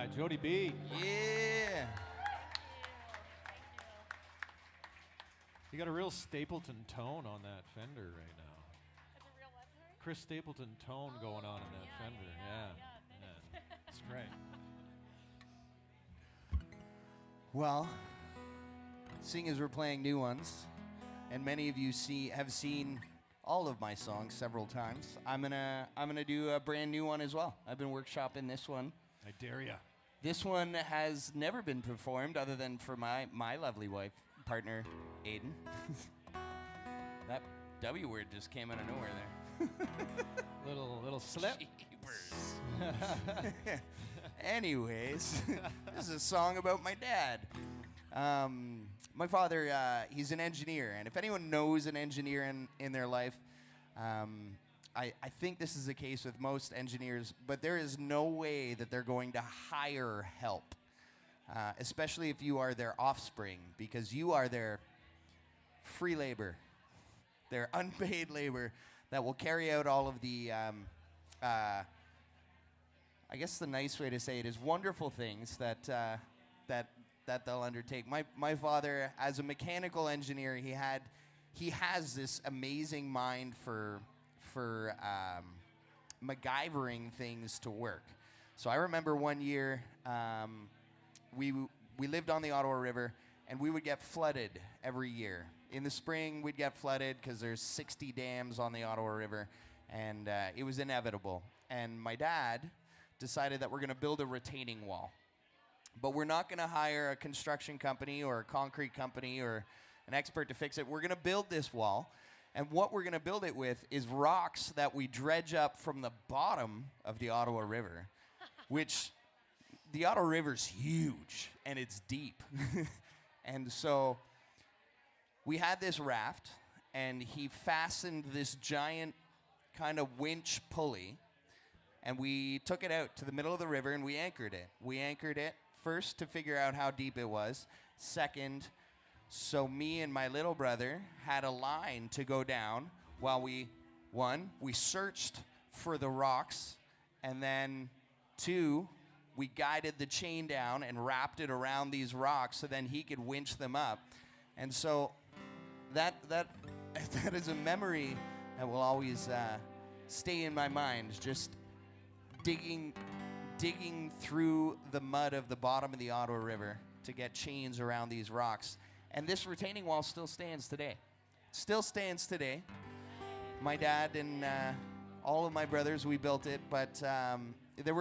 Yeah, Jodie B. Yeah. You got a real Stapleton tone on that Fender right now. It's a real what, sorry? Chris Stapleton tone going on in that Fender. Yeah. Thanks. It's great. Well, seeing as we're playing new ones, and many of you have seen all of my songs several times, I'm gonna do a brand new one as well. I've been workshopping this one. I dare ya. This one has never been performed other than for my lovely wife, partner, Aiden. That W word just came out of nowhere there. Little slip. Jeepers. Anyways, this is a song about my dad. My father, he's an engineer, and if anyone knows an engineer in their life, I think this is the case with most engineers, but there is no way that they're going to hire help, especially if you are their offspring, because you are their free labor, their unpaid labor that will carry out all of the, I guess the nice way to say it is wonderful things that they'll undertake. My father, as a mechanical engineer, he has this amazing mind for MacGyvering things to work. So I remember one year we lived on the Ottawa River, and we would get flooded every year. In the spring, we'd get flooded because there's 60 dams on the Ottawa River, and it was inevitable. And my dad decided that we're going to build a retaining wall. But we're not going to hire a construction company or a concrete company or an expert to fix it. We're going to build this wall. And what we're going to build it with is rocks that we dredge up from the bottom of the Ottawa River, which the Ottawa River's huge and it's deep. And so we had this raft, and he fastened this giant kind of winch pulley, and we took it out to the middle of the river and we anchored it. We anchored it first to figure out how deep it was. Second, so me and my little brother had a line to go down while we searched for the rocks, and then two, we guided the chain down and wrapped it around these rocks so then he could winch them up. And so that is a memory that will always stay in my mind, just digging through the mud of the bottom of the Ottawa River to get chains around these rocks. And this retaining wall still stands today. Still stands today. My dad and all of my brothers, we built it, but there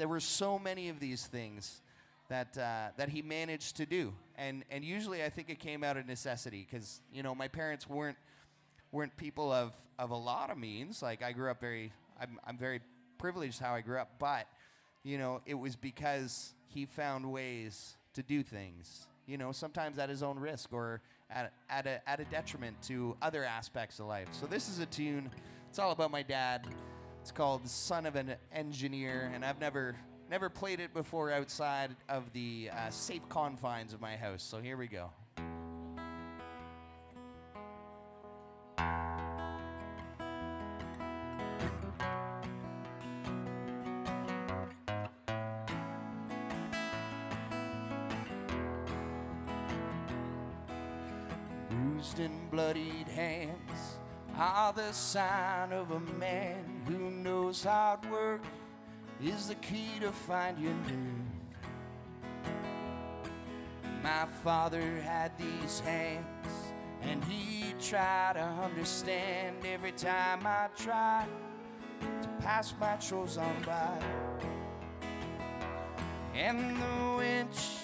were so many of these things that he managed to do. And usually I think it came out of necessity, because my parents weren't people of a lot of means. Like I grew up I'm very privileged how I grew up, but it was because he found ways to do things, sometimes at his own risk or at a detriment to other aspects of life. So this is a tune. It's all about my dad. It's called Son of an Engineer, and I've never played it before outside of the safe confines of my house. So here we go. Bruised and bloodied hands are the sign of a man who knows hard work is the key to find your nerve. My father had these hands, and he tried to understand every time I tried to pass my chores on by. And the winch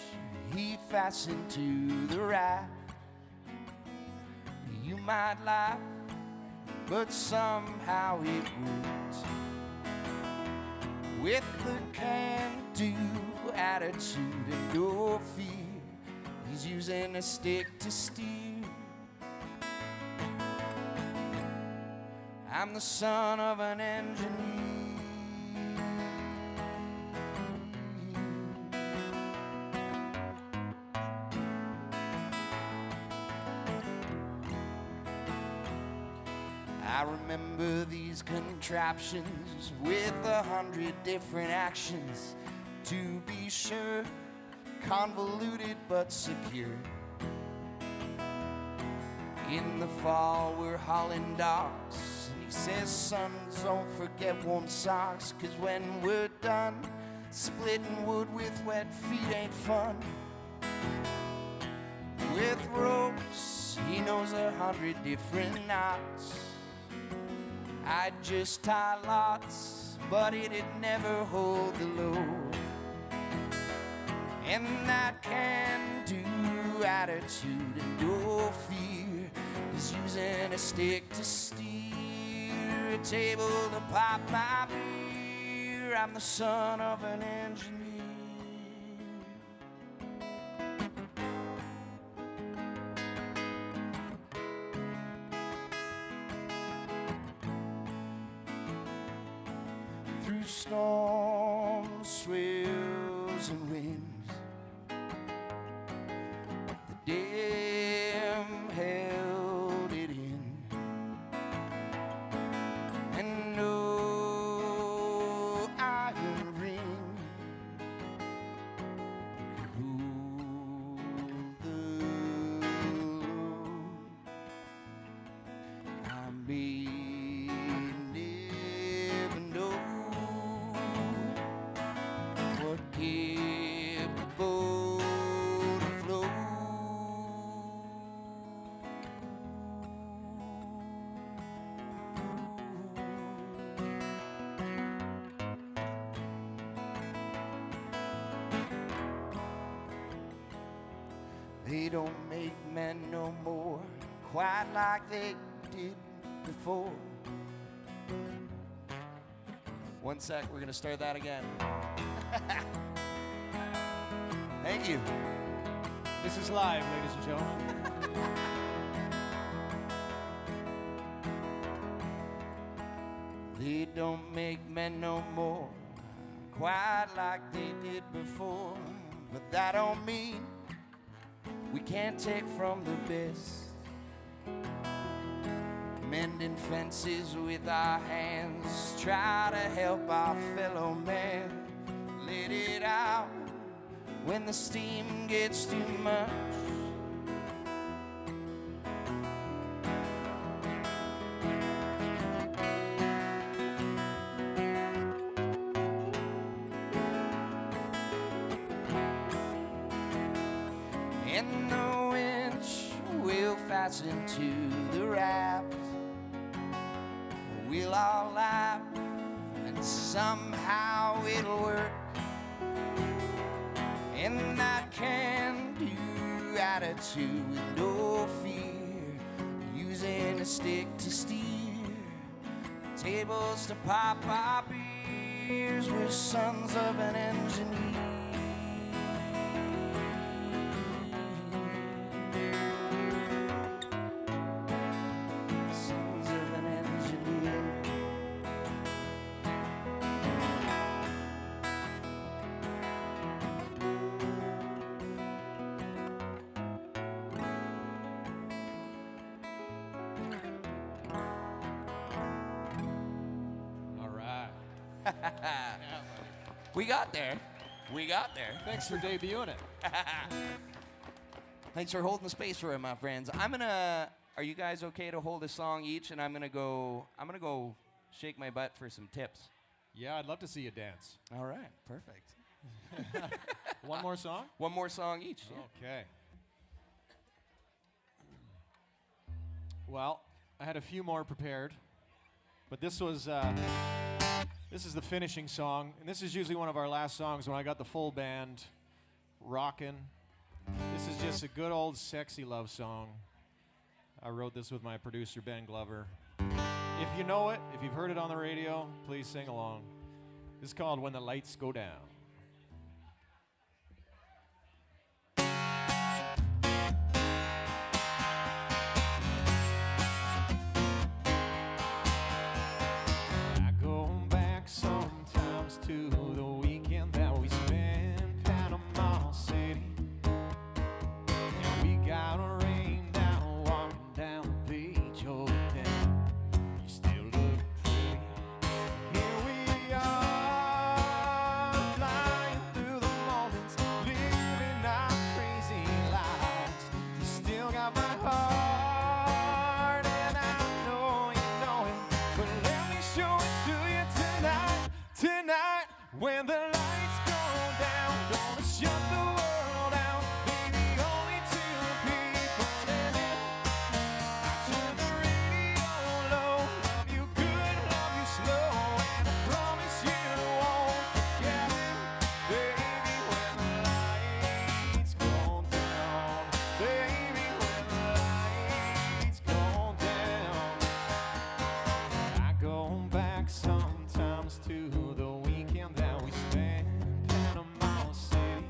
he fastened to the raft, you might laugh, but somehow it worked. With the can-do attitude and no fear, he's using a stick to steer. I'm the son of an engineer. I remember these contraptions with 100 different actions to be sure, convoluted but secure. In the fall we're hauling docks, and he says, son, don't forget warm socks, 'cause when we're done, splitting wood with wet feet ain't fun. With ropes, he knows 100 different knots. I'd just tie lots, but it'd never hold the load. And that can-do attitude and no fear is using a stick to steer a table to pop my beer. I'm the son of an engineer. Through storms, swells, and winds, the dam held it in, and no iron ring could hold the load. I may never know what kept the boat afloat. They don't make men no more, quite like they did before. One sec, we're gonna start that again. Thank you. This is live, ladies and gentlemen. They don't make men no more, quite like they did before. But that don't mean we can't take from the best. Mending fences with our hands, try to help our fellow man. Let it out when the steam gets too much. And the winch will fasten to the raft. We'll all laugh, and somehow it'll work. And that can-do attitude with no fear, using a stick to steer tables to pop our beers. We're sons of an engineer. Sons of an engineer. All right. We got there. We got there. Thanks for debuting it. Thanks for holding the space for it, my friends. Are you guys okay to hold a song each? And I'm gonna go shake my butt for some tips. Yeah, I'd love to see you dance. All right, perfect. One more song? One more song each. Yeah. Okay. Well, I had a few more prepared, but this is the finishing song, and this is usually one of our last songs when I got the full band rocking. This is just a good old sexy love song. I wrote this with my producer, Ben Glover. If you know it, if you've heard it on the radio, please sing along. It's called When the Lights Go Down. I go back sometimes to the weekend that we spent in Panama City. And we got a rain down, walking down the beach. Oh, damn, you still look pretty. Here we are, flying When the lights go down, gonna shut the world out. Maybe only two people living. I turn the radio low. Love you good, love you slow, and I promise you won't forget it. Baby, when the lights go down. Baby, when the lights go down. I go back sometimes to the weekend that we spent in Panama City.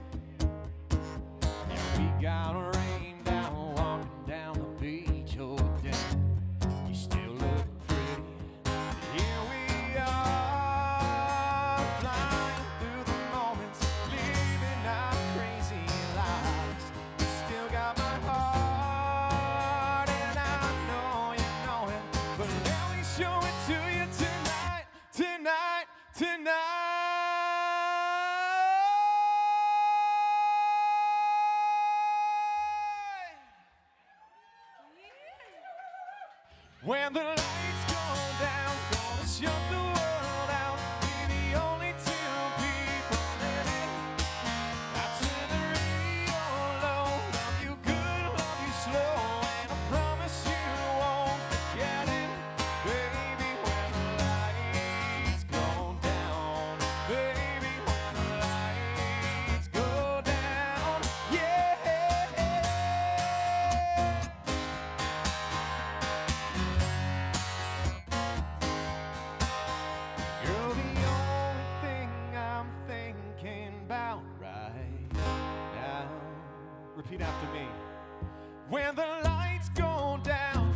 And we got rained out walking down the beach. Oh, damn, you still look pretty. Here we are, flying through the moments, living our crazy lives. You still got my heart, and I know you know it. But let me show it to you tonight, tonight, tonight. When the lights go down, gonna shut the world out. We're the only two people living. I turn the radio low. Love you good, love you slow, and I promise you won't forget it. Baby, when the lights go down. Baby, when the lights go down. Yeah. You're the only thing I'm thinking about right now. Repeat after me. When the lights go down.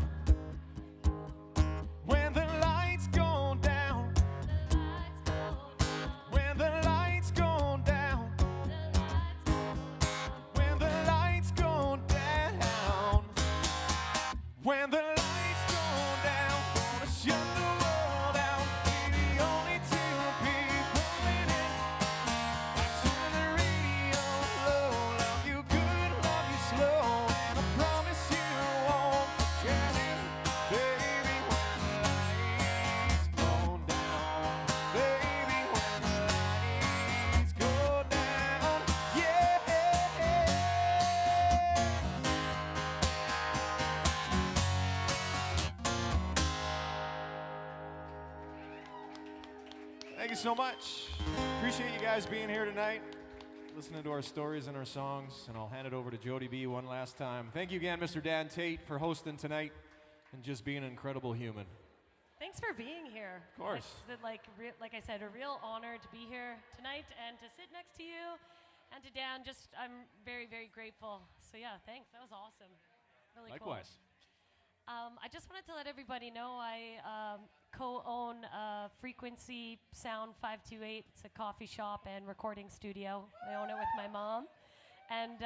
When the lights go down. When the lights go down. When the lights go down. When the lights go down, gonna shut the world out. We're the only two people in it. I turn the radio low. Love you good, love you slow, and I promise you won't forget it. Baby, when the lights go down. Baby, when the lights go down. Yeah. Thank you so much. Appreciate you guys being here tonight, listening to our stories and our songs, and I'll hand it over to Jodie B one last time. Thank you again, Mr. Dan Tait, for hosting tonight and just being an incredible human. Thanks for being here. Of course. Like I said, a real honor to be here tonight and to sit next to you and to Dan. I'm very, very grateful. So yeah, thanks. That was awesome. Really Likewise. cool. I just wanted to let everybody know I co-own Frequency Sound 528. It's a coffee shop and recording studio. I own it with my mom. And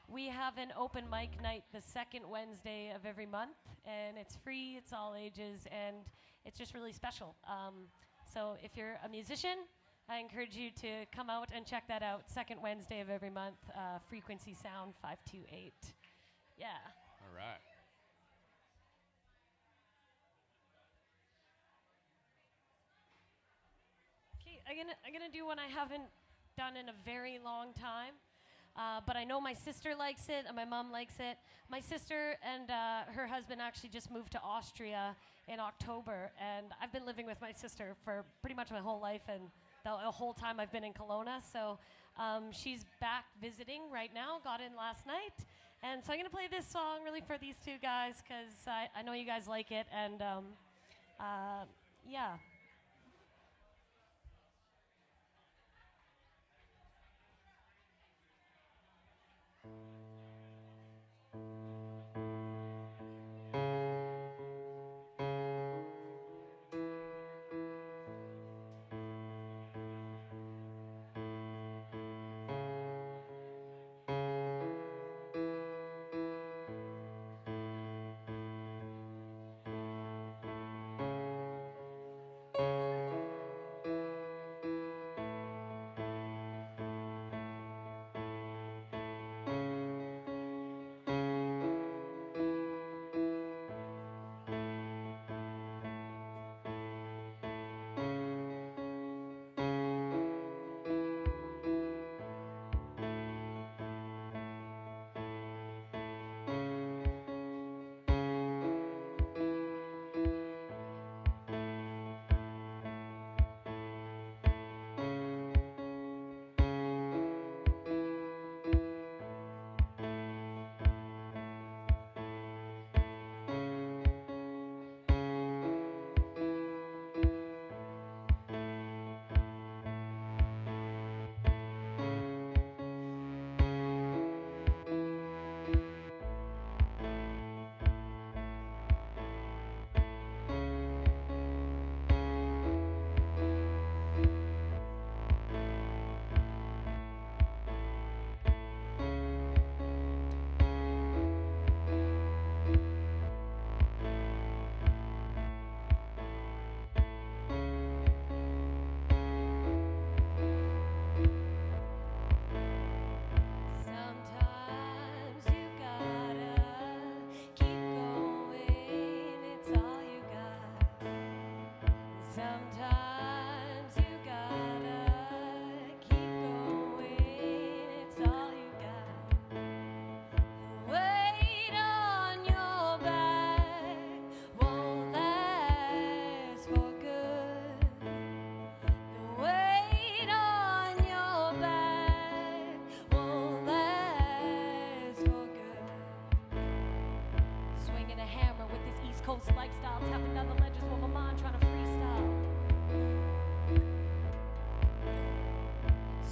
we have an open mic night the second Wednesday of every month. And it's free, it's all ages, and it's just really special. So if you're a musician, I encourage you to come out and check that out. Second Wednesday of every month, Frequency Sound 528. Yeah. All right. I'm gonna do one I haven't done in a very long time, but I know my sister likes it and my mom likes it. My sister and her husband actually just moved to Austria in October, and I've been living with my sister for pretty much my whole life and the whole time I've been in Kelowna. So she's back visiting right now, got in last night, and so I'm gonna play this song really for these two guys because I know you guys like it, and yeah.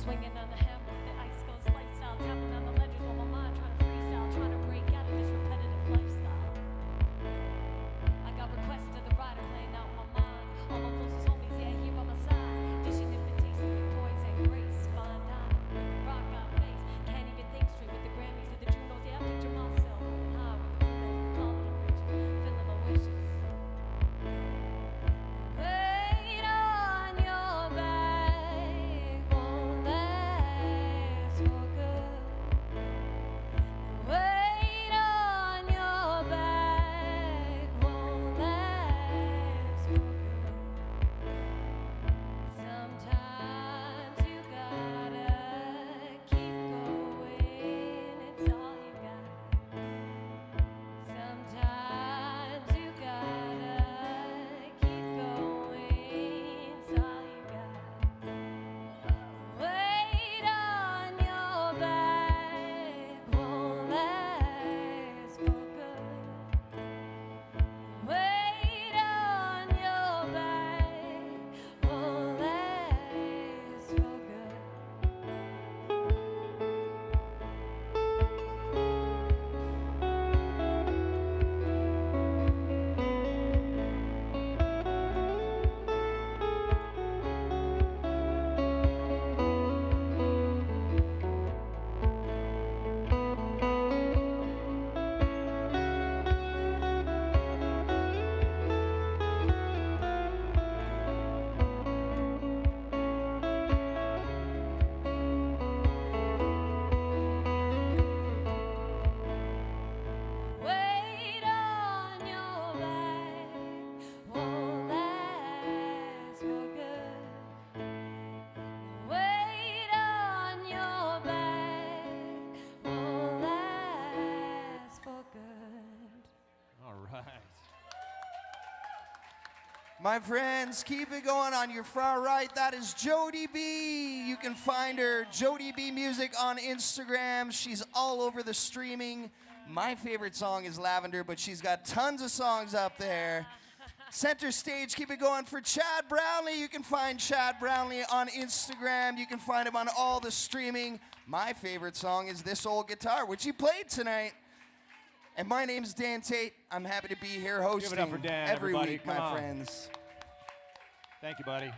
Swinging on the hammer, the icicles, lifestyle, tapping on the ledges while my mind trying to freestyle, trying to break out of this repetitive lifestyle. I got requests to the rider playing out my mind. All my closest homies, yeah, here by my side. Dishing invitations with poise and grace. Fine dining with the rock out face. Can't even think straight with the Grammys or the Junos. Yeah, I picture myself going high with the blues, calling the riches, filling my wishes. Weight on your back won't last for good. Weight on your back won't last for good. Sometimes you gotta keep going, it's all you got. Sometimes you gotta keep going, it's all you got. Weight on your back won't last for good. Weight on your back won't last for good. Weight on your back won't last for good. Weight on your back won't last for good. All right. My friends, keep it going on your far right. That is Jodie B. You can find her, Jodie B Music, on Instagram. She's all over the streaming. My favorite song is Lavender, but she's got tons of songs up there. Center stage, keep it going for Chad Brownlee. You can find Chad Brownlee on Instagram. You can find him on all the streaming. My favorite song is This Old Guitar, which he played tonight. And my name's Dan Tait. I'm happy to be here hosting Give it up for Dan, every everybody. week, Come my on. friends. Thank you, buddy.